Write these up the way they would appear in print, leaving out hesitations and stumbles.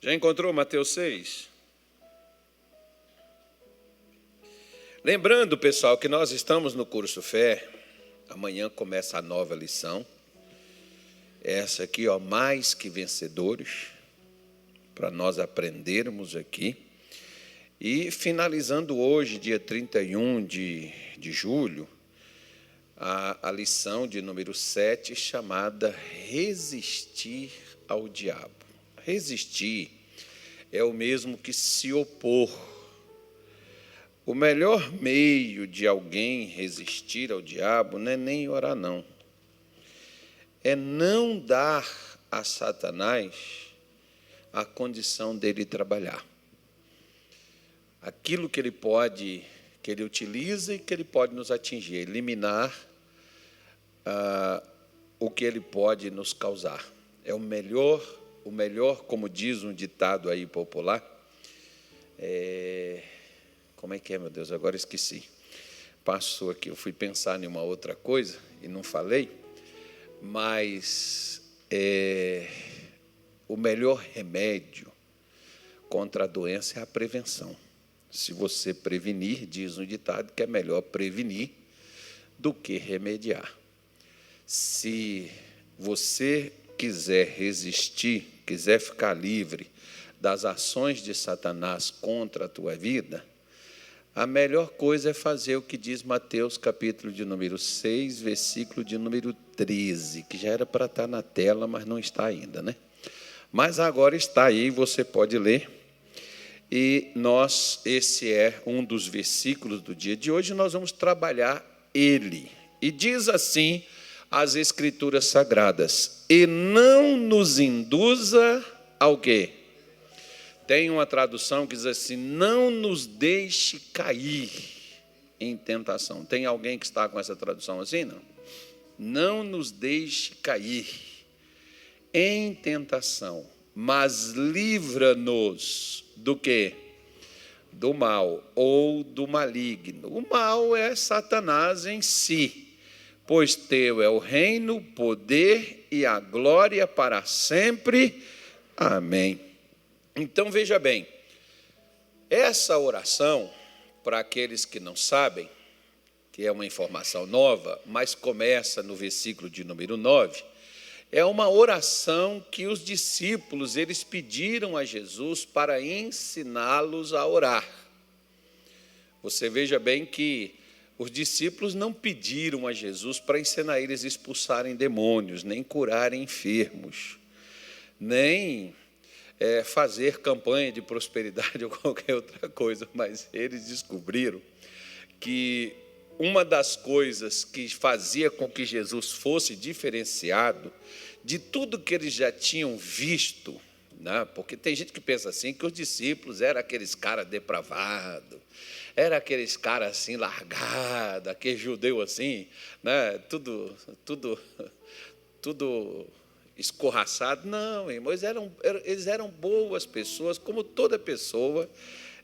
Já encontrou Mateus 6? Lembrando, pessoal, que nós estamos no curso Fé. Amanhã começa a nova lição. Essa aqui, mais que vencedores, para nós aprendermos aqui. E finalizando hoje, dia 31 de julho, a lição de número 7, chamada Resistir ao Diabo. Resistir é o mesmo que se opor. O melhor meio de alguém resistir ao diabo não é nem orar, não. É não dar a Satanás a condição dele trabalhar. Aquilo que ele utiliza e que ele pode nos atingir, eliminar o que ele pode nos causar. É o melhor, como diz um ditado aí popular, como é que é, meu Deus? Agora esqueci. Passou aqui, eu fui pensar em uma outra coisa e não falei, mas o melhor remédio contra a doença é a prevenção. Se você prevenir, diz um ditado que é melhor prevenir do que remediar. Se você quiser resistir, quiser ficar livre das ações de Satanás contra a tua vida, a melhor coisa é fazer o que diz Mateus, capítulo de número 6, versículo de número 13, que já era para estar na tela, mas não está ainda, né? Mas agora está aí, você pode ler. E esse é um dos versículos do dia de hoje, nós vamos trabalhar ele. E diz assim as Escrituras Sagradas: e não nos induza ao quê? Tem uma tradução que diz assim: não nos deixe cair em tentação. Tem alguém que está com essa tradução assim, não? Não nos deixe cair em tentação, mas livra-nos do quê? Do mal ou do maligno. O mal é Satanás em si, pois teu é o reino, o poder e a glória para sempre. Amém. Então, veja bem, essa oração, para aqueles que não sabem, que é uma informação nova, mas começa no versículo de número 9, é uma oração que os discípulos, eles pediram a Jesus para ensiná-los a orar. Você veja bem que os discípulos não pediram a Jesus para ensinar eles a expulsarem demônios, nem curarem enfermos, nem fazer campanha de prosperidade ou qualquer outra coisa, mas eles descobriram que uma das coisas que fazia com que Jesus fosse diferenciado de tudo que eles já tinham visto, né? Porque tem gente que pensa assim, que os discípulos eram aqueles caras depravados, eram aqueles caras assim largados, aquele judeu assim, né? Tudo escorraçado. Não, irmãos, eles eram boas pessoas, como toda pessoa,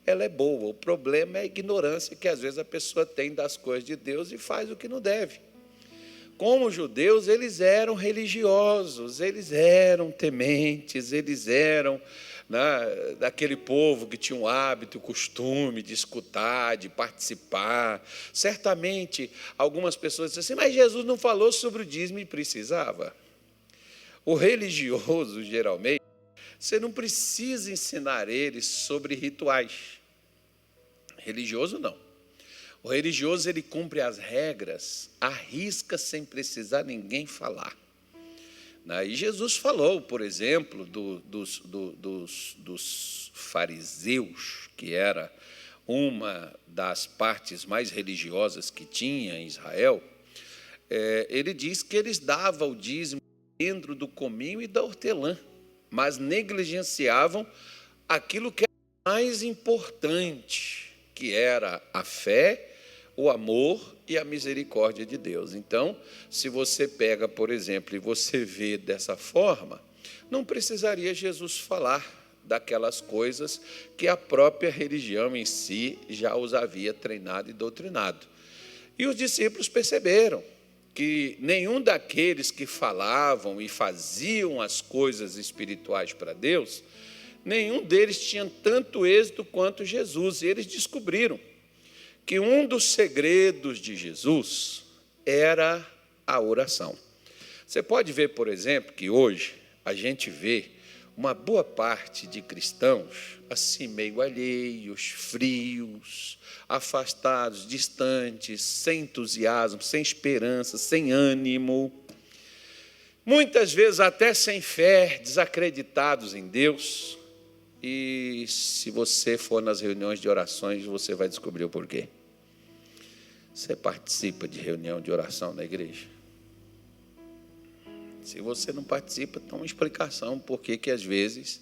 ela é boa. O problema é a ignorância que às vezes a pessoa tem das coisas de Deus e faz o que não deve. Como judeus, eles eram religiosos, eles eram tementes, eles eram daquele povo que tinha o hábito, o costume de escutar, de participar. Certamente, algumas pessoas dizem assim, mas Jesus não falou sobre o dízimo e precisava. O religioso, geralmente, você não precisa ensinar eles sobre rituais. Religioso, não. O religioso, ele cumpre as regras, arrisca sem precisar ninguém falar. E Jesus falou, por exemplo, dos fariseus, que era uma das partes mais religiosas que tinha em Israel. Ele diz que eles davam o dízimo dentro do cominho e da hortelã, mas negligenciavam aquilo que era mais importante, que era a fé, o amor e a misericórdia de Deus. Então, se você pega, por exemplo, e você vê dessa forma, não precisaria Jesus falar daquelas coisas que a própria religião em si já os havia treinado e doutrinado. E os discípulos perceberam que nenhum daqueles que falavam e faziam as coisas espirituais para Deus nenhum deles tinha tanto êxito quanto Jesus. E eles descobriram que um dos segredos de Jesus era a oração. Você pode ver, por exemplo, que hoje a gente vê uma boa parte de cristãos assim, meio alheios, frios, afastados, distantes, sem entusiasmo, sem esperança, sem ânimo, muitas vezes até sem fé, desacreditados em Deus. E se você for nas reuniões de orações, você vai descobrir o porquê. Você participa de reunião de oração na igreja? Se você não participa, tem uma explicação por que às vezes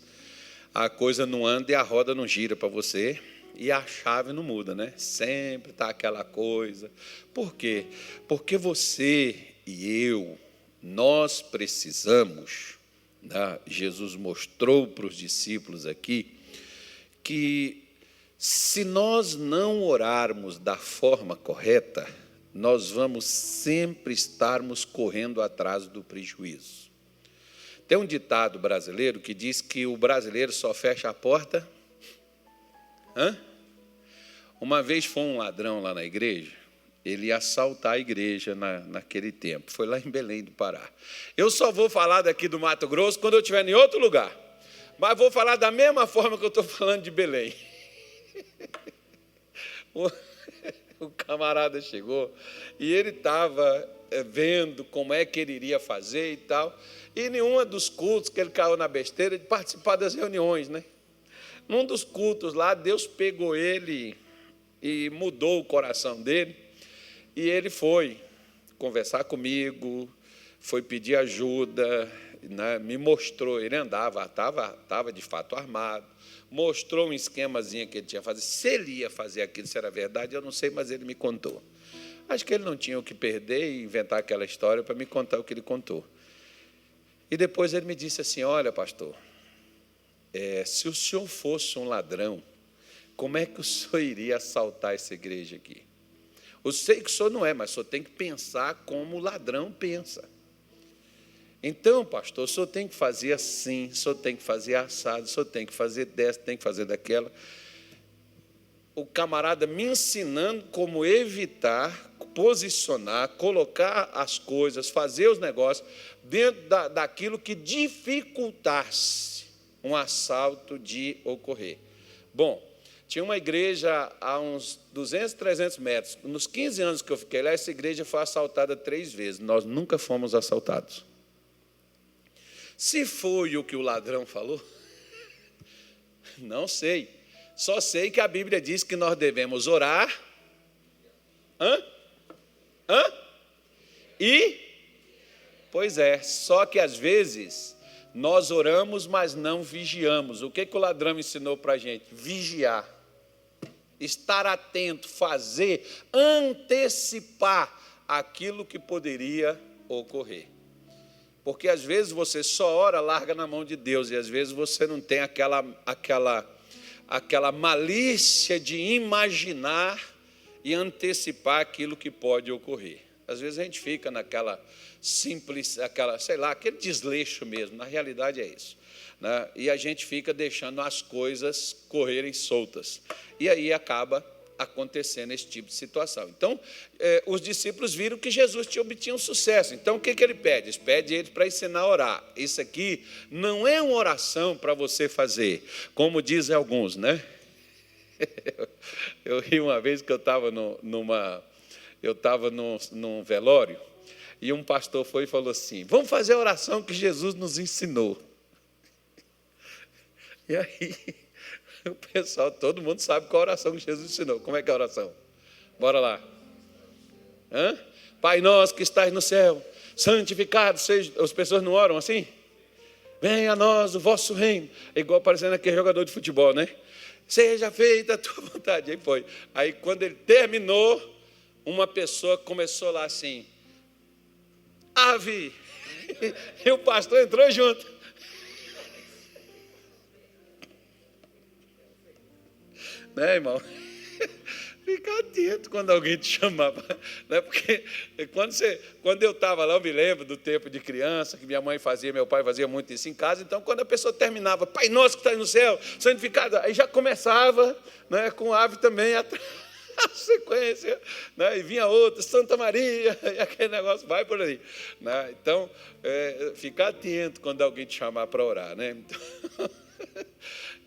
a coisa não anda e a roda não gira para você e a chave não muda, né? Sempre está aquela coisa. Por quê? Porque você e eu, nós precisamos, né? Jesus mostrou para os discípulos aqui que se nós não orarmos da forma correta, nós vamos sempre estarmos correndo atrás do prejuízo. Tem um ditado brasileiro que diz que o brasileiro só fecha a porta. Uma vez foi um ladrão lá na igreja, ele ia assaltar a igreja naquele tempo. Foi lá em Belém do Pará. Eu só vou falar daqui do Mato Grosso quando eu estiver em outro lugar. Mas vou falar da mesma forma que eu estou falando de Belém. O camarada chegou e ele estava vendo como é que ele iria fazer e tal. E nenhuma dos cultos que ele caiu na besteira de participar das reuniões, né? Num dos cultos lá, Deus pegou ele e mudou o coração dele. E ele foi conversar comigo, foi pedir ajuda, né? Me mostrou, ele estava de fato armado, mostrou um esquemazinho que ele tinha fazer. Se ele ia fazer aquilo, se era verdade, eu não sei, mas ele me contou. Acho que ele não tinha o que perder e inventar aquela história para me contar o que ele contou. E depois ele me disse assim: olha, pastor, se o senhor fosse um ladrão, como é que o senhor iria assaltar essa igreja aqui? Eu sei que o senhor não é, mas o senhor tem que pensar como o ladrão pensa. Então, pastor, o senhor tem que fazer assim, o senhor tem que fazer assado, o senhor tem que fazer dessa, tem que fazer daquela. O camarada me ensinando como evitar, posicionar, colocar as coisas, fazer os negócios dentro daquilo que dificultasse um assalto de ocorrer. Bom, tinha uma igreja a uns 200, 300 metros. Nos 15 anos que eu fiquei lá, essa igreja foi assaltada 3 vezes. Nós nunca fomos assaltados. Se foi o que o ladrão falou, não sei. Só sei que a Bíblia diz que nós devemos orar. Pois é, só que às vezes nós oramos, mas não vigiamos. O que o ladrão ensinou para a gente? Vigiar. Estar atento, fazer, antecipar aquilo que poderia ocorrer. Porque às vezes você só ora, larga na mão de Deus, e às vezes você não tem aquela malícia de imaginar e antecipar aquilo que pode ocorrer. Às vezes a gente fica naquela simples, aquele desleixo mesmo, na realidade é isso, né? E a gente fica deixando as coisas correrem soltas. E aí acaba acontecendo esse tipo de situação. Então, os discípulos viram que Jesus obtinha um sucesso. Então, o que ele pede? Ele pede ele para ensinar a orar. Isso aqui não é uma oração para você fazer, como dizem alguns, né? Eu ri uma vez que eu estava num velório, e um pastor foi e falou assim: vamos fazer a oração que Jesus nos ensinou. E aí, o pessoal, todo mundo sabe qual a oração que Jesus ensinou. Como é que é a oração? Bora lá. Pai nosso que estás no céu, santificado seja... As pessoas não oram assim? Venha a nós o vosso reino. É igual parecendo aquele jogador de futebol, né? Seja feita a tua vontade. Aí foi. Aí, quando ele terminou, uma pessoa começou lá assim: ave. E o pastor entrou junto. Né, irmão? Fica atento quando alguém te chamar. Né? Porque quando eu estava lá, eu me lembro do tempo de criança, que minha mãe fazia, meu pai fazia muito isso em casa. Então, quando a pessoa terminava, Pai Nosso que está no céu, santificado, aí já começava, né, com ave também a sequência, né, e vinha outra, Santa Maria, e aquele negócio vai por ali. Né? Então, fica atento quando alguém te chamar para orar. Né?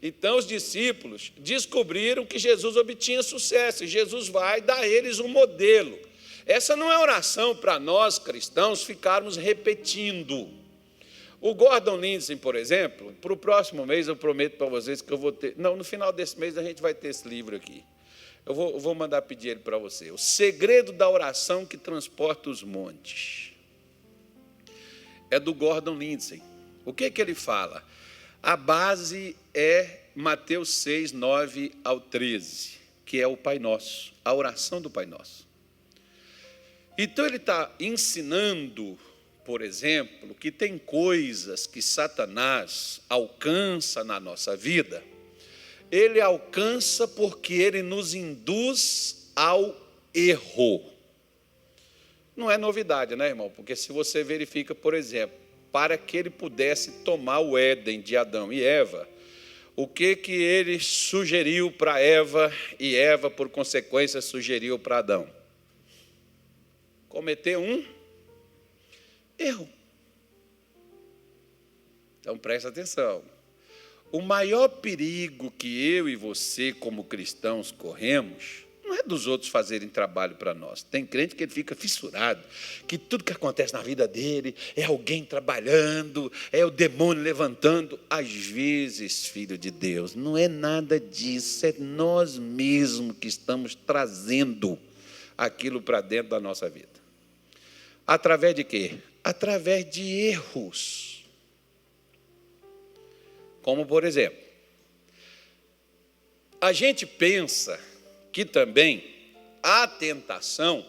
Então, os discípulos descobriram que Jesus obtinha sucesso, e Jesus vai dar a eles um modelo. Essa não é oração para nós, cristãos, ficarmos repetindo. O Gordon Lindsay, por exemplo, para o próximo mês, eu prometo para vocês que eu vou ter... Não, no final desse mês a gente vai ter esse livro aqui. Eu vou mandar pedir ele para você. O Segredo da Oração que Transporta os Montes. É do Gordon Lindsay. O que ele fala? A base é Mateus 6, 9 ao 13, que é o Pai Nosso, a oração do Pai Nosso. Então, ele está ensinando, por exemplo, que tem coisas que Satanás alcança na nossa vida, ele alcança porque ele nos induz ao erro. Não é novidade, né, irmão? Porque se você verifica, por exemplo, para que ele pudesse tomar o Éden de Adão e Eva, o que ele sugeriu para Eva, e Eva, por consequência, sugeriu para Adão? Cometer um erro. Então, presta atenção. O maior perigo que eu e você, como cristãos, corremos, não é dos outros fazerem trabalho para nós. Tem crente que ele fica fissurado, que tudo que acontece na vida dele é alguém trabalhando, é o demônio levantando. Às vezes, filho de Deus, não é nada disso, é nós mesmos que estamos trazendo aquilo para dentro da nossa vida. Através de quê? Através de erros. Como, por exemplo, a gente pensa que também a tentação,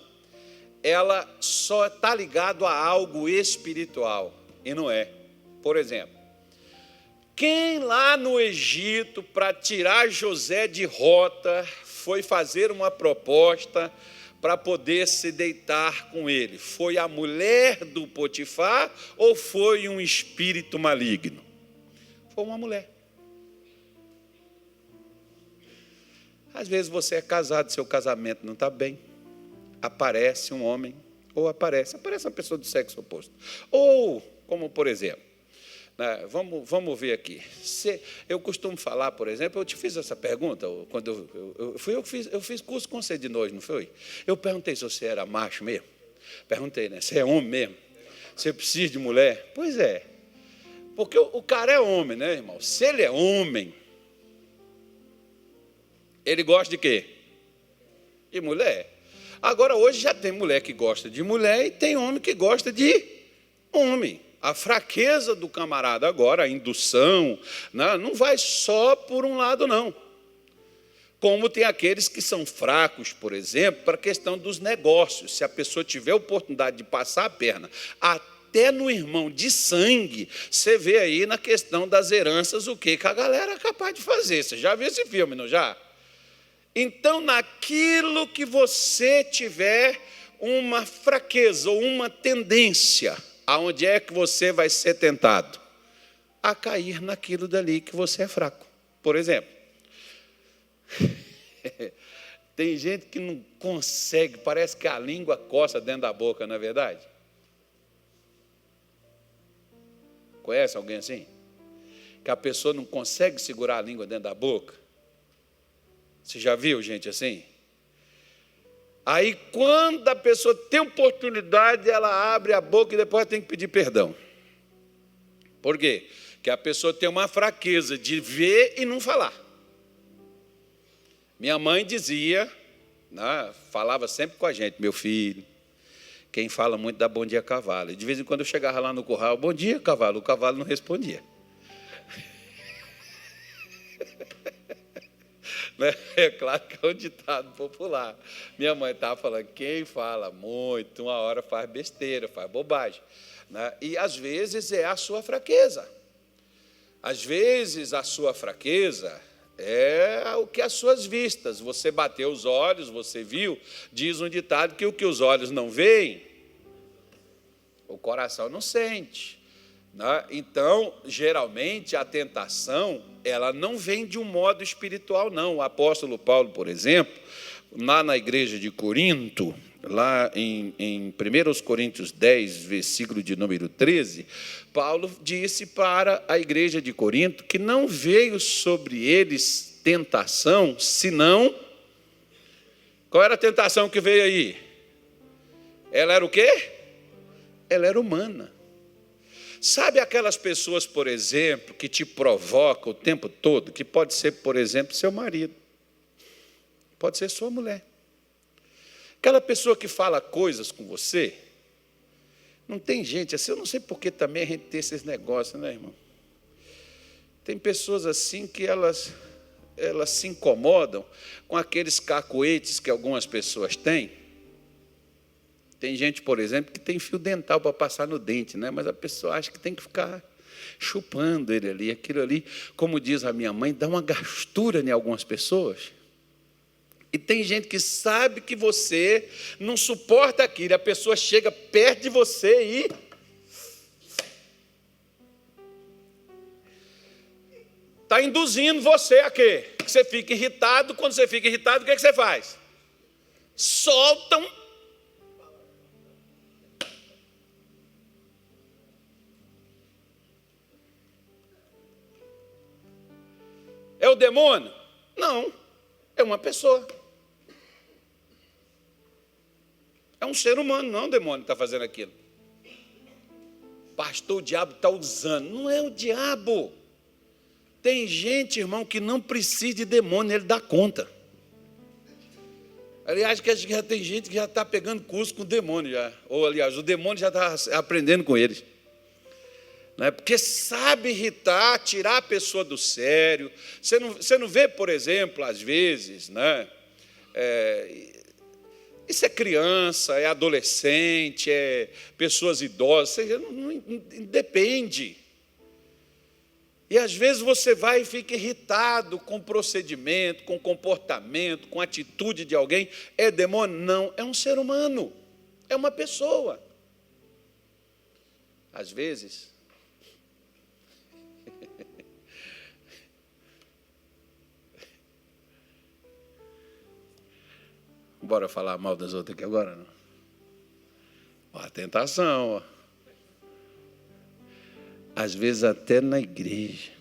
ela só está ligada a algo espiritual, e não é. Por exemplo, quem lá no Egito, para tirar José de rota, foi fazer uma proposta para poder se deitar com ele? Foi a mulher do Potifar ou foi um espírito maligno? Foi uma mulher. Às vezes você é casado, seu casamento não está bem, aparece um homem, ou aparece uma pessoa do sexo oposto. Ou, como por exemplo, né, vamos ver aqui. Eu costumo falar, por exemplo, eu te fiz essa pergunta, quando eu fiz curso com você de noite, não foi? Eu perguntei se você era macho mesmo. Perguntei, né? Você é homem mesmo? Você precisa de mulher? Pois é. Porque o cara é homem, né, irmão? Se ele é homem, ele gosta de quê? De mulher. Agora, hoje já tem mulher que gosta de mulher e tem homem que gosta de homem. A fraqueza do camarada agora, a indução, não vai só por um lado, não. Como tem aqueles que são fracos, por exemplo, para a questão dos negócios. Se a pessoa tiver a oportunidade de passar a perna até no irmão de sangue, você vê aí na questão das heranças o que a galera é capaz de fazer. Você já viu esse filme, não já? Então, naquilo que você tiver uma fraqueza ou uma tendência, aonde é que você vai ser tentado? A cair naquilo dali que você é fraco. Por exemplo, tem gente que não consegue, parece que a língua coça dentro da boca, não é verdade? Conhece alguém assim? Que a pessoa não consegue segurar a língua dentro da boca? Você já viu gente assim? Aí, quando a pessoa tem oportunidade, ela abre a boca e depois tem que pedir perdão. Por quê? Porque a pessoa tem uma fraqueza de ver e não falar. Minha mãe dizia, né, falava sempre com a gente, meu filho, quem fala muito dá bom dia cavalo. E de vez em quando eu chegava lá no curral, bom dia cavalo, o cavalo não respondia. É claro que é um ditado popular. Minha mãe estava falando, quem fala muito, uma hora faz besteira, faz bobagem. E, às vezes, é a sua fraqueza. Às vezes, a sua fraqueza É o que as suas vistas. Você bateu os olhos, você viu. Diz um ditado que o que os olhos não veem, o coração não sente. Né? Então, geralmente, a tentação, ela não vem de um modo espiritual, não. O apóstolo Paulo, por exemplo, lá na igreja de Corinto, lá em 1 Coríntios 10, versículo de número 13, Paulo disse para a igreja de Corinto que não veio sobre eles tentação, senão... Qual era a tentação que veio aí? Ela era o quê? Ela era humana. Sabe aquelas pessoas, por exemplo, que te provocam o tempo todo, que pode ser, por exemplo, seu marido, pode ser sua mulher. Aquela pessoa que fala coisas com você, não tem gente assim, eu não sei por que também a gente tem esses negócios, né, irmão? Tem pessoas assim que elas se incomodam com aqueles cacoetes que algumas pessoas têm. Tem gente, por exemplo, que tem fio dental para passar no dente, né? Mas a pessoa acha que tem que ficar chupando ele ali. Aquilo ali, como diz a minha mãe, dá uma gastura em algumas pessoas. E tem gente que sabe que você não suporta aquilo. A pessoa chega perto de você e... está induzindo você a quê? Que você fica irritado. Quando você fica irritado, o que você faz? Solta um... É o demônio? Não, é uma pessoa. É um ser humano, não é um demônio que está fazendo aquilo. Pastor, o diabo está usando. Não é o diabo. Tem gente, irmão, que não precisa de demônio, ele dá conta. Aliás, que já tem gente que já está pegando curso com o demônio já. Ou, aliás, o demônio já está aprendendo com eles. Porque sabe irritar, tirar a pessoa do sério. Você não vê, por exemplo, às vezes, né? Isso é criança, é adolescente, é pessoas idosas, não depende. E às vezes você vai e fica irritado com o procedimento, com o comportamento, com a atitude de alguém. É demônio? Não, é um ser humano, é uma pessoa. Às vezes... Bora falar mal das outras aqui agora, não? Ó, a tentação, ó. Às vezes até na igreja.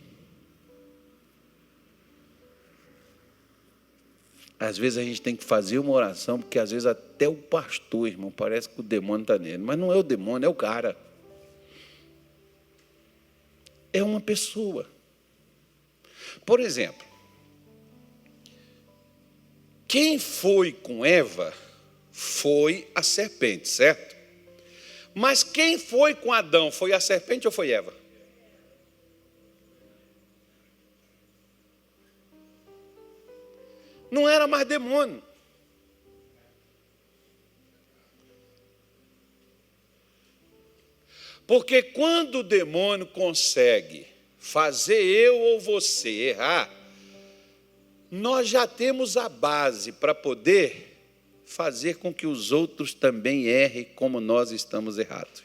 Às vezes a gente tem que fazer uma oração, porque às vezes até o pastor, irmão, parece que o demônio está nele. Mas não é o demônio, é o cara. É uma pessoa. Por exemplo, quem foi com Eva foi a serpente, certo? Mas quem foi com Adão? Foi a serpente ou foi Eva? Não era mais demônio. Porque quando o demônio consegue fazer eu ou você errar, nós já temos a base para poder fazer com que os outros também errem como nós estamos errados.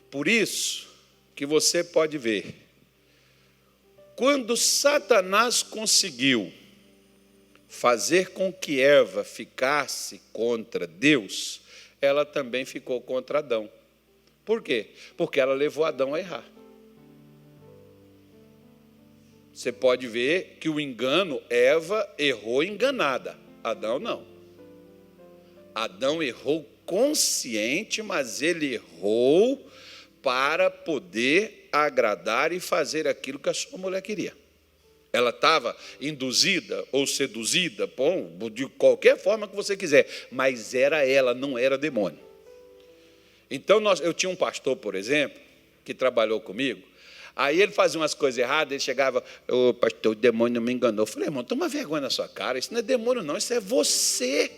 Por isso que você pode ver, quando Satanás conseguiu fazer com que Eva ficasse contra Deus, ela também ficou contra Adão. Por quê? Porque ela levou Adão a errar. Você pode ver que o engano, Eva errou enganada, Adão não. Adão errou consciente, mas ele errou para poder agradar e fazer aquilo que a sua mulher queria. Ela estava induzida ou seduzida, bom, de qualquer forma que você quiser, mas era ela, não era demônio. Então, eu tinha um pastor, por exemplo, que trabalhou comigo. Aí ele fazia umas coisas erradas, ele chegava, ô pastor, o demônio me enganou. Eu falei, irmão, toma vergonha na sua cara, isso não é demônio não, isso é você.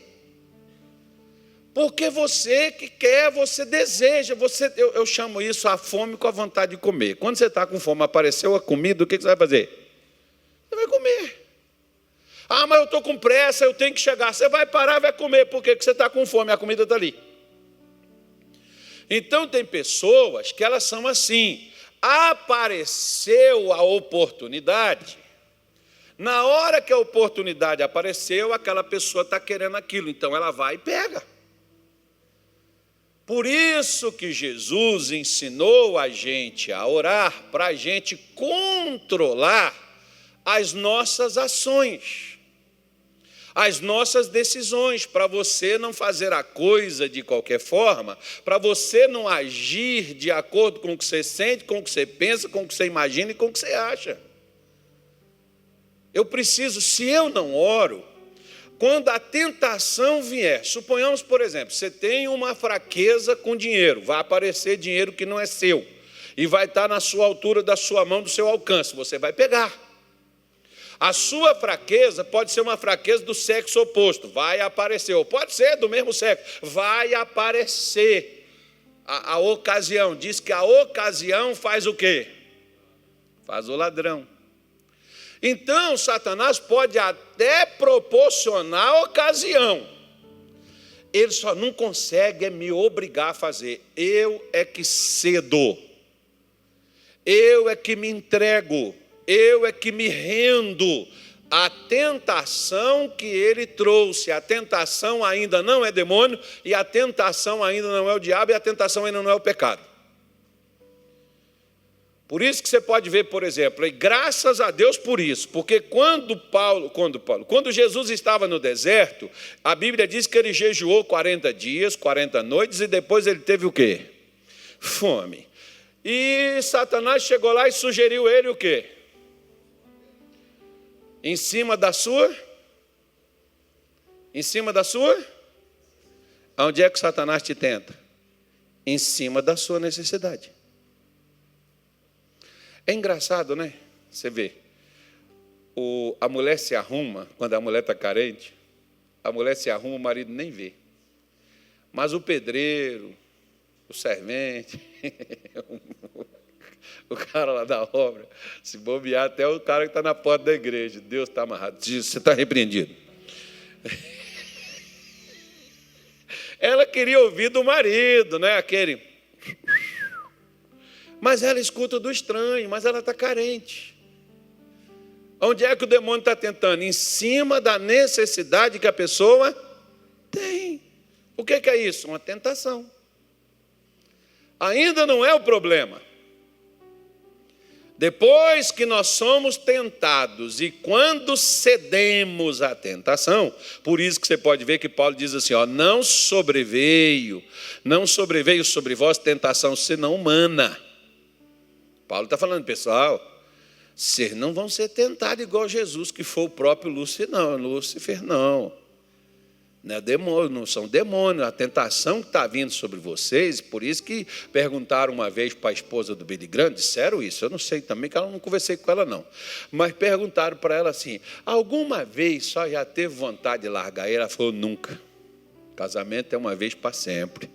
Porque você que quer, você deseja, eu chamo isso a fome com a vontade de comer. Quando você está com fome, apareceu a comida, o que você vai fazer? Você vai comer. Ah, mas eu estou com pressa, eu tenho que chegar. Você vai parar e vai comer, porque você está com fome, a comida está ali. Então tem pessoas que elas são assim. Apareceu a oportunidade. Na hora que a oportunidade apareceu, aquela pessoa está querendo aquilo, então ela vai e pega. Por isso que Jesus ensinou a gente a orar, para a gente controlar as nossas ações, as nossas decisões, para você não fazer a coisa de qualquer forma, para você não agir de acordo com o que você sente, com o que você pensa, com o que você imagina e com o que você acha. Eu preciso, se eu não oro, quando a tentação vier, suponhamos, por exemplo, você tem uma fraqueza com dinheiro, vai aparecer dinheiro que não é seu, e vai estar na sua altura da sua mão, do seu alcance, você vai pegar. A sua fraqueza pode ser uma fraqueza do sexo oposto, vai aparecer, ou pode ser do mesmo sexo, vai aparecer. A ocasião, diz que a ocasião faz o quê? Faz o ladrão. Então, Satanás pode até proporcionar a ocasião. Ele só não consegue me obrigar a fazer. Eu é que cedo. Eu é que me entrego. Eu é que me rendo à tentação que ele trouxe. A tentação ainda não é demônio, e a tentação ainda não é o diabo, e a tentação ainda não é o pecado. Por isso que você pode ver, por exemplo, e graças a Deus por isso, porque quando Jesus estava no deserto, a Bíblia diz que ele jejuou 40 dias, 40 noites, e depois ele teve o quê? Fome. E Satanás chegou lá e sugeriu ele o quê? Em cima da sua? Onde é que Satanás te tenta? Em cima da sua necessidade. É engraçado, né? Você vê, a mulher se arruma, quando a mulher está carente, a mulher se arruma, o marido nem vê. Mas o pedreiro, o servente, o cara lá da obra, se bobear, até o cara que está na porta da igreja, Deus está amarrado, você está repreendido. Ela queria ouvir do marido, né? Aquele... Mas ela escuta do estranho, mas ela está carente. Onde é que o demônio está tentando? Em cima da necessidade que a pessoa tem. O que é isso? Uma tentação. Ainda não é o problema. Depois que nós somos tentados e quando cedemos à tentação, por isso que você pode ver que Paulo diz assim, ó, não sobreveio sobre vós tentação senão humana. Paulo está falando, pessoal, vocês não vão ser tentados igual Jesus, que foi o próprio Lúcifer, não. Não é demônio, não são demônios. A tentação que está vindo sobre vocês, por isso que perguntaram uma vez para a esposa do Billy Graham, disseram isso, eu não sei também, que ela não conversei com ela, não. Mas perguntaram para ela assim, alguma vez só já teve vontade de largar ele? Ela falou, nunca. Casamento é uma vez para sempre.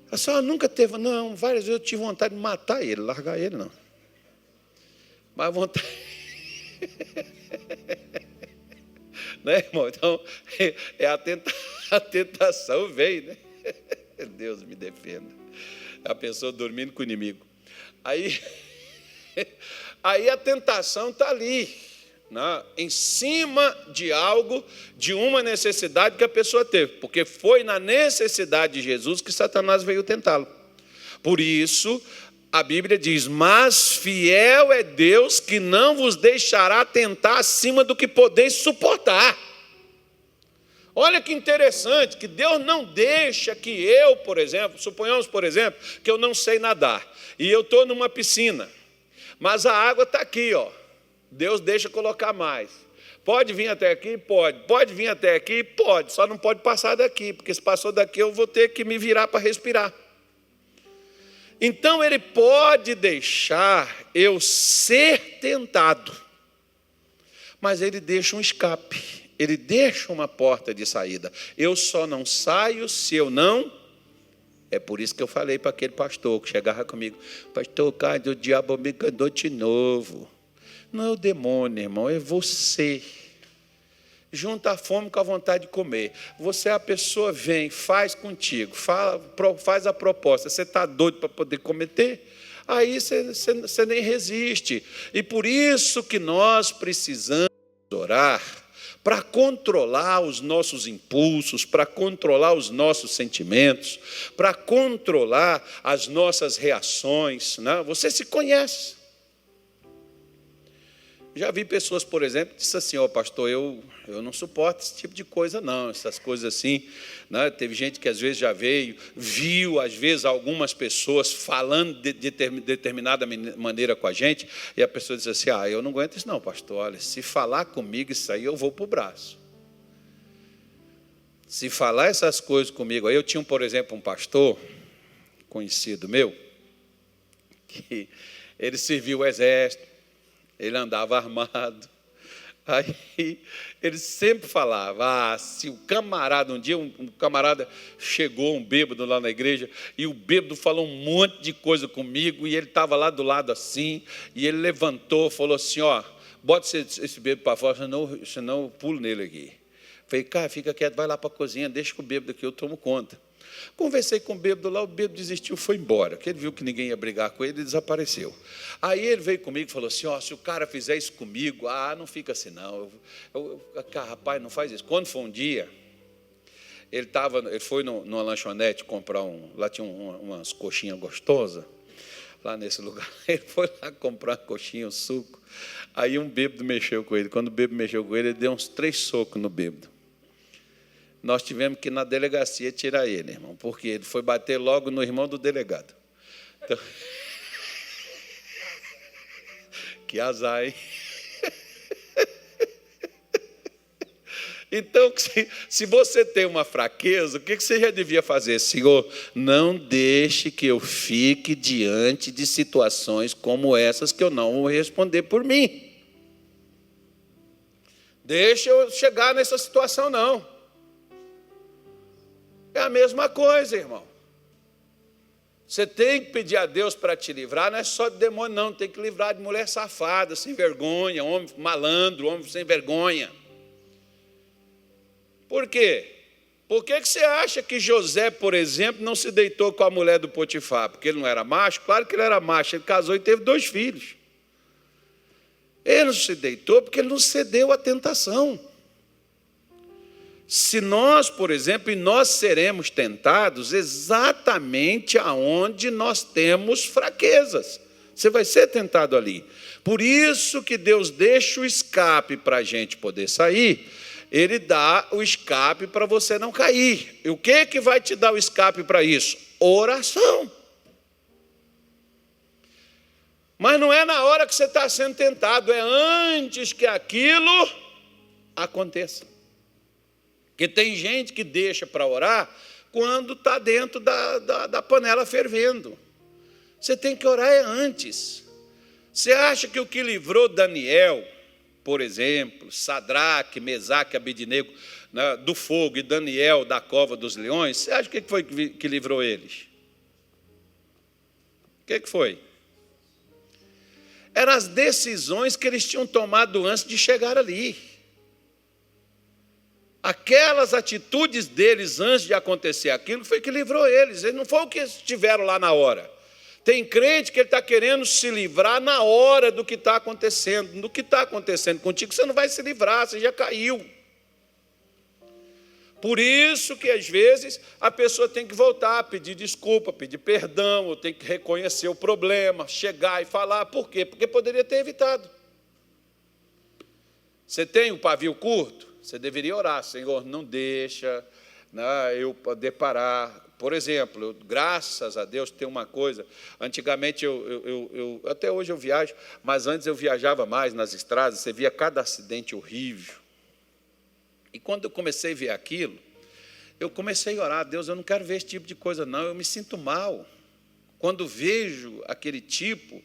A senhora nunca teve, não, várias vezes eu tive vontade de matar ele, largar ele, não. Mas vontade... Né, irmão? Então, a tentação vem, né? Deus me defenda. A pessoa dormindo com o inimigo. Aí a tentação está ali, né? Em cima de algo, de uma necessidade que a pessoa teve, porque foi na necessidade de Jesus que Satanás veio tentá-lo. Por isso, a Bíblia diz, mas fiel é Deus que não vos deixará tentar acima do que podeis suportar. Olha que interessante, que Deus não deixa que eu, por exemplo, suponhamos, por exemplo, que eu não sei nadar, e eu estou numa piscina, mas a água está aqui, ó. Deus deixa colocar mais. Pode vir até aqui? Pode. Pode vir até aqui? Pode. Só não pode passar daqui, porque se passou daqui eu vou ter que me virar para respirar. Então ele pode deixar eu ser tentado, mas ele deixa um escape. Ele deixa uma porta de saída. Eu só não saio se eu não... É por isso que eu falei para aquele pastor que chegava comigo: pastor, cara, o diabo me enganou de novo. Não é o demônio, irmão, é você. Junta a fome com a vontade de comer. Você, a pessoa vem, faz contigo, faz a proposta. Você está doido para poder cometer? Aí você nem resiste. E por isso que nós precisamos orar para controlar os nossos impulsos, para controlar os nossos sentimentos, para controlar as nossas reações. Né? Você se conhece. Já vi pessoas, por exemplo, que disseram assim: pastor, eu não suporto esse tipo de coisa, não, essas coisas assim. Né? Teve gente que às vezes já viu, às vezes, algumas pessoas falando de determinada maneira com a gente, e a pessoa diz assim: eu não aguento isso não, pastor, olha, se falar comigo isso aí, eu vou para o braço. Se falar essas coisas comigo, aí eu tinha, por exemplo, um pastor conhecido meu, que ele serviu o exército, ele andava armado. Aí ele sempre falava: se o camarada, um dia um camarada chegou, um bêbado lá na igreja, e o bêbado falou um monte de coisa comigo, e ele estava lá do lado assim, e ele levantou, falou assim: bota esse bêbado para fora, senão eu pulo nele aqui. Falei: cara, fica quieto, vai lá para a cozinha, deixa com o bêbado aqui, eu tomo conta. Conversei com o bêbado lá, o bêbado desistiu, foi embora, porque ele viu que ninguém ia brigar com ele e desapareceu. Aí ele veio comigo e falou assim: se o cara fizer isso comigo, não fica assim não, rapaz, não faz isso. Quando foi um dia, ele foi numa lanchonete comprar lá tinha umas coxinhas gostosas, lá nesse lugar, ele foi lá comprar uma coxinha, um suco, aí um bêbado mexeu com ele. Quando o bêbado mexeu com ele deu uns 3 socos no bêbado. Nós tivemos que ir na delegacia tirar ele, irmão, porque ele foi bater logo no irmão do delegado. Então, que azar, hein? Então, se você tem uma fraqueza, o que você já devia fazer? Senhor, não deixe que eu fique diante de situações como essas que eu não vou responder por mim. Deixa eu chegar nessa situação, não. É a mesma coisa, irmão. Você tem que pedir a Deus para te livrar, não é só de demônio, não. Tem que livrar de mulher safada, sem vergonha, homem malandro, homem sem vergonha. Por quê? Por que você acha que José, por exemplo, não se deitou com a mulher do Potifar? Porque ele não era macho? Claro que ele era macho, ele casou e teve 2 filhos. Ele não se deitou porque ele não cedeu à tentação. Se nós, por exemplo, e nós seremos tentados exatamente aonde nós temos fraquezas. Você vai ser tentado ali. Por isso que Deus deixa o escape para a gente poder sair. Ele dá o escape para você não cair. E o que vai te dar o escape para isso? Oração. Mas não é na hora que você está sendo tentado, é antes que aquilo aconteça. Porque tem gente que deixa para orar quando está dentro da panela fervendo. Você tem que orar antes. Você acha que o que livrou Daniel, por exemplo, Sadraque, Mesaque, Abednego, né, do fogo, e Daniel da cova dos leões, você acha que foi que livrou eles? O que foi? Eram as decisões que eles tinham tomado antes de chegar ali. Aquelas atitudes deles antes de acontecer aquilo foi que livrou eles. Eles não foi o que estiveram lá na hora. Tem crente que ele está querendo se livrar na hora do que está acontecendo. Do que está acontecendo contigo, você não vai se livrar, você já caiu. Por isso que, às vezes, a pessoa tem que voltar, pedir desculpa, pedir perdão, ou tem que reconhecer o problema, chegar e falar. Por quê? Porque poderia ter evitado. Você tem um pavio curto? Você deveria orar: Senhor, não deixa eu poder parar. Por exemplo, graças a Deus, tem uma coisa. Antigamente, até hoje eu viajo, mas antes eu viajava mais nas estradas, você via cada acidente horrível. E quando eu comecei a ver aquilo, eu comecei a orar: Deus, eu não quero ver esse tipo de coisa, não, eu me sinto mal. Quando vejo aquele tipo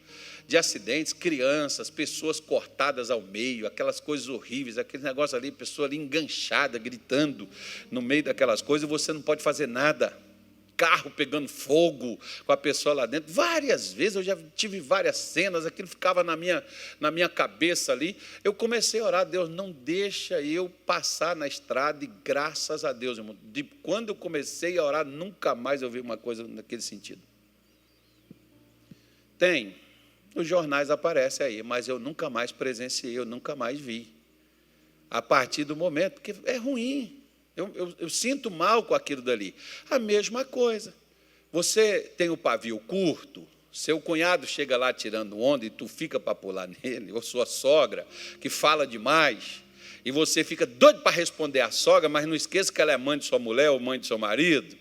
de acidentes, crianças, pessoas cortadas ao meio, aquelas coisas horríveis, aquele negócio ali, pessoa ali enganchada, gritando no meio daquelas coisas, e você não pode fazer nada. Carro pegando fogo com a pessoa lá dentro. Várias vezes, eu já tive várias cenas, aquilo ficava na minha cabeça ali. Eu comecei a orar, Deus, não deixa eu passar na estrada, e graças a Deus, irmão, de quando eu comecei a orar, nunca mais eu vi uma coisa naquele sentido. Tem, os jornais aparecem aí, mas eu nunca mais presenciei, eu nunca mais vi. A partir do momento, porque é ruim. Eu sinto mal com aquilo dali. A mesma coisa. Você tem o pavio curto, seu cunhado chega lá tirando onda e tu fica para pular nele, ou sua sogra, que fala demais, e você fica doido para responder à sogra, mas não esqueça que ela é mãe de sua mulher ou mãe de seu marido.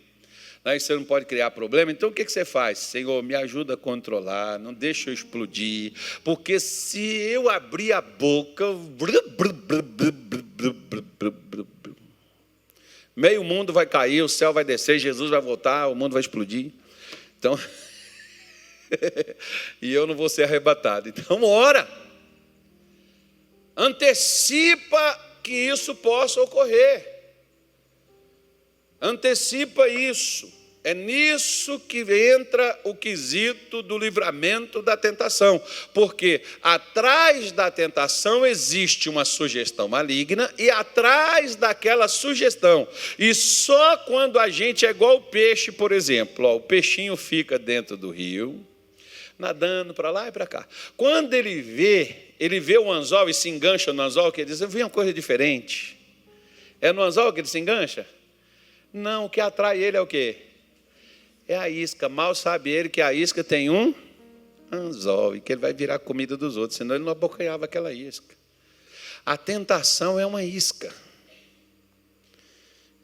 Aí você não pode criar problema. Então, o que você faz? Senhor, me ajuda a controlar, não deixa eu explodir, porque se eu abrir a boca... meio mundo vai cair, o céu vai descer, Jesus vai voltar, o mundo vai explodir. Então, e eu não vou ser arrebatado. Então, ora. Antecipa que isso possa ocorrer. Antecipa isso. É nisso que entra o quesito do livramento da tentação, porque atrás da tentação existe uma sugestão maligna e atrás daquela sugestão, e só quando a gente é igual o peixe, por exemplo, o peixinho fica dentro do rio, nadando para lá e para cá. Quando ele vê o anzol e se engancha no anzol, que ele diz, eu vi uma coisa diferente. É no anzol que ele se engancha? Não, o que atrai ele é o quê? É a isca. Mal sabe ele que a isca tem um anzol e que ele vai virar comida dos outros, senão ele não abocanhava aquela isca. A tentação é uma isca.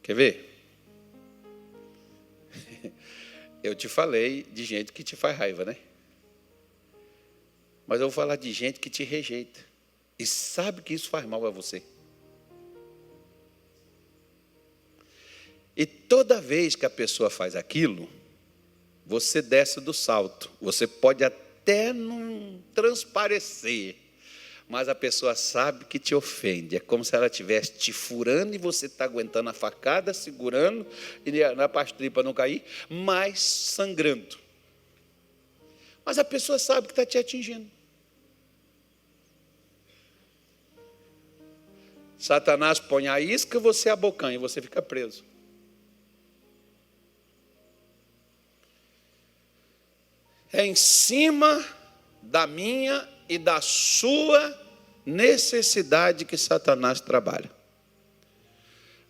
Quer ver? Eu te falei de gente que te faz raiva, né? Mas eu vou falar de gente que te rejeita e sabe que isso faz mal a você. E toda vez que a pessoa faz aquilo, você desce do salto. Você pode até não transparecer, mas a pessoa sabe que te ofende. É como se ela estivesse te furando e você está aguentando a facada, segurando, e na pastilha para não cair, mas sangrando. Mas a pessoa sabe que está te atingindo. Satanás põe a isca, você abocanha e você fica preso. É em cima da minha e da sua necessidade que Satanás trabalha.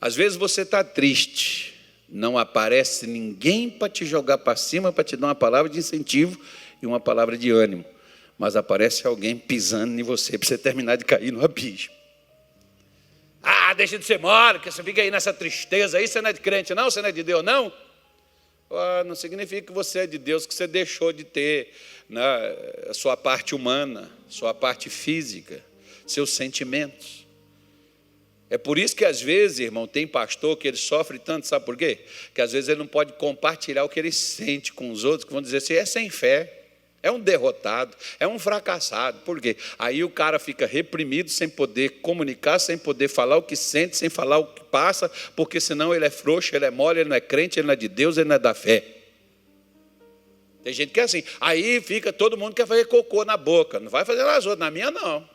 Às vezes você está triste, não aparece ninguém para te jogar para cima, para te dar uma palavra de incentivo e uma palavra de ânimo, mas aparece alguém pisando em você para você terminar de cair no abismo. Ah, deixa de ser mole, que você fica aí nessa tristeza aí, você não é de crente não, você não é de Deus não? Não significa que você é de Deus, que você deixou de ter, né, a sua parte humana, sua parte física, seus sentimentos. É por isso que às vezes, irmão, tem pastor que ele sofre tanto, sabe por quê? Que às vezes ele não pode compartilhar o que ele sente com os outros, que vão dizer assim, é sem fé, é um derrotado, é um fracassado. Por quê? Aí o cara fica reprimido, sem poder comunicar, sem poder falar o que sente, sem falar o que passa, porque senão ele é frouxo, ele é mole, ele não é crente, ele não é de Deus, ele não é da fé. Tem gente que é assim. Aí fica, todo mundo quer fazer cocô na boca. Não vai fazer nas outras, na minha não.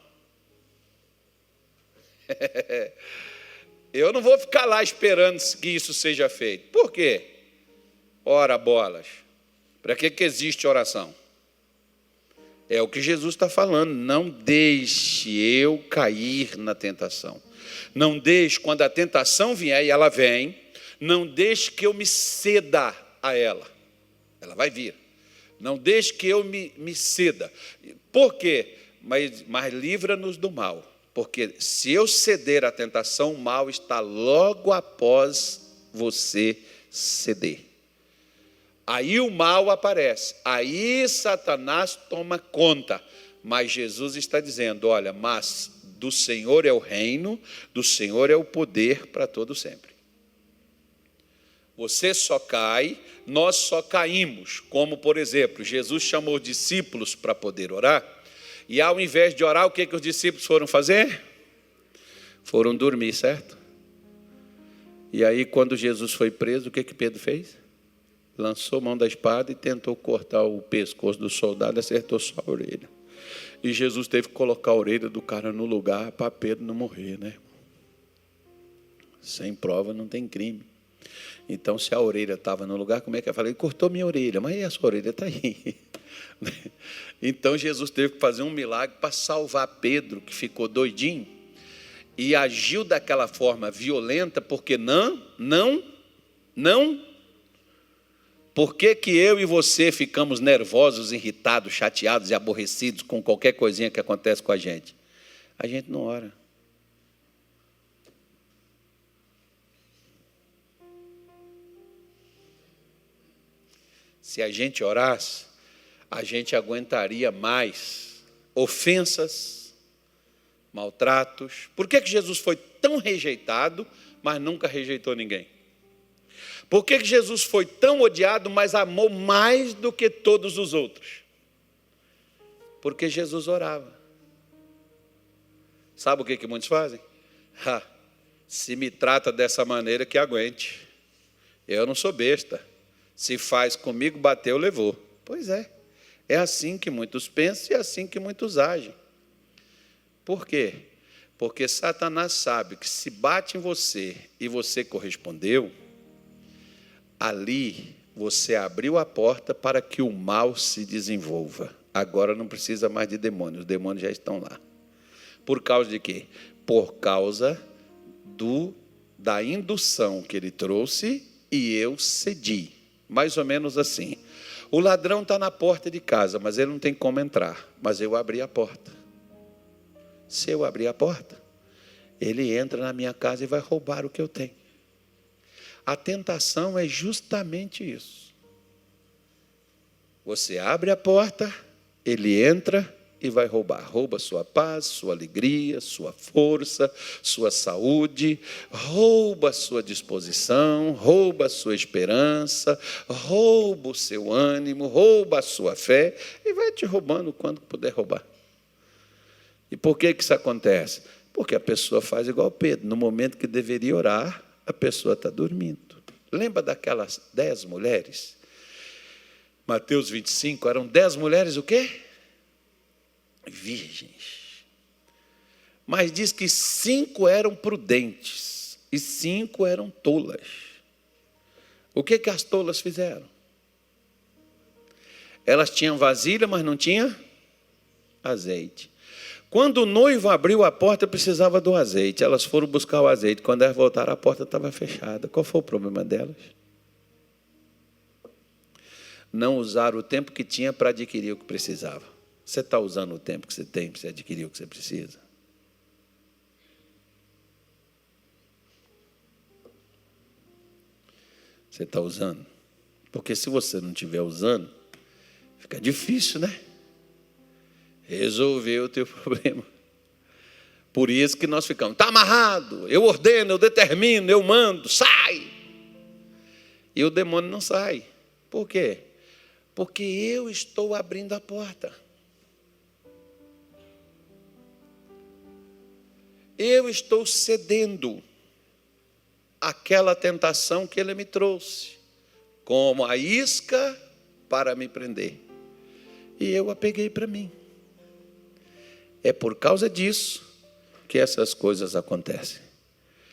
Eu não vou ficar lá esperando que isso seja feito. Por quê? Ora, bolas. Para que existe oração? É o que Jesus está falando. Não deixe eu cair na tentação. Não deixe, quando a tentação vier, e ela vem, não deixe que eu me ceda a ela. Ela vai vir. Não deixe que eu me ceda. Por quê? Mas livra-nos do mal. Porque se eu ceder à tentação, o mal está logo após você ceder. Aí o mal aparece, aí Satanás toma conta, mas Jesus está dizendo, olha, mas do Senhor é o reino, do Senhor é o poder para todo sempre. Você só cai, nós só caímos. Como, por exemplo, Jesus chamou discípulos para poder orar, e ao invés de orar, o que os discípulos foram fazer? Foram dormir, certo? E aí, quando Jesus foi preso, o que Pedro fez? Lançou mão da espada e tentou cortar o pescoço do soldado, acertou só a orelha. E Jesus teve que colocar a orelha do cara no lugar para Pedro não morrer, né? Sem prova não tem crime. Então, se a orelha estava no lugar, como é que eu falei? Ele cortou minha orelha, mas a sua orelha está aí. Então, Jesus teve que fazer um milagre para salvar Pedro, que ficou doidinho, e agiu daquela forma violenta, porque não. Por que eu e você ficamos nervosos, irritados, chateados e aborrecidos com qualquer coisinha que acontece com a gente? A gente não ora. Se a gente orasse, a gente aguentaria mais ofensas, maltratos. Por que Jesus foi tão rejeitado, mas nunca rejeitou ninguém? Por que Jesus foi tão odiado, mas amou mais do que todos os outros? Porque Jesus orava. Sabe o que muitos fazem? Se me trata dessa maneira, que aguente. Eu não sou besta. Se faz comigo, bateu, levou. Pois é. É assim que muitos pensam e é assim que muitos agem. Por quê? Porque Satanás sabe que se bate em você e você correspondeu, ali você abriu a porta para que o mal se desenvolva. Agora não precisa mais de demônios, os demônios já estão lá. Por causa de quê? Por causa da indução que ele trouxe e eu cedi. Mais ou menos assim. O ladrão está na porta de casa, mas ele não tem como entrar. Mas eu abri a porta. Se eu abrir a porta, ele entra na minha casa e vai roubar o que eu tenho. A tentação é justamente isso. Você abre a porta, ele entra e vai roubar. Rouba sua paz, sua alegria, sua força, sua saúde, rouba a sua disposição, rouba a sua esperança, rouba o seu ânimo, rouba a sua fé e vai te roubando quando puder roubar. E por que isso acontece? Porque a pessoa faz igual Pedro. No momento que deveria orar, a pessoa está dormindo. Lembra daquelas 10 mulheres? Mateus 25, eram 10 mulheres o quê? Virgens. Mas diz que 5 eram prudentes e 5 eram tolas. O que as tolas fizeram? Elas tinham vasilha, mas não tinham azeite. Quando o noivo abriu a porta, precisava do azeite. Elas foram buscar o azeite. Quando elas voltaram, a porta estava fechada. Qual foi o problema delas? Não usaram o tempo que tinha para adquirir o que precisava. Você está usando o tempo que você tem para você adquirir o que você precisa? Você está usando? Porque se você não estiver usando, fica difícil, né? Resolver o teu problema. Por isso que nós ficamos, está amarrado, eu ordeno, eu determino, eu mando, sai. E o demônio não sai. Por quê? Porque eu estou abrindo a porta. Eu estou cedendo àquela tentação que ele me trouxe, como a isca para me prender. E eu a peguei para mim. É por causa disso que essas coisas acontecem.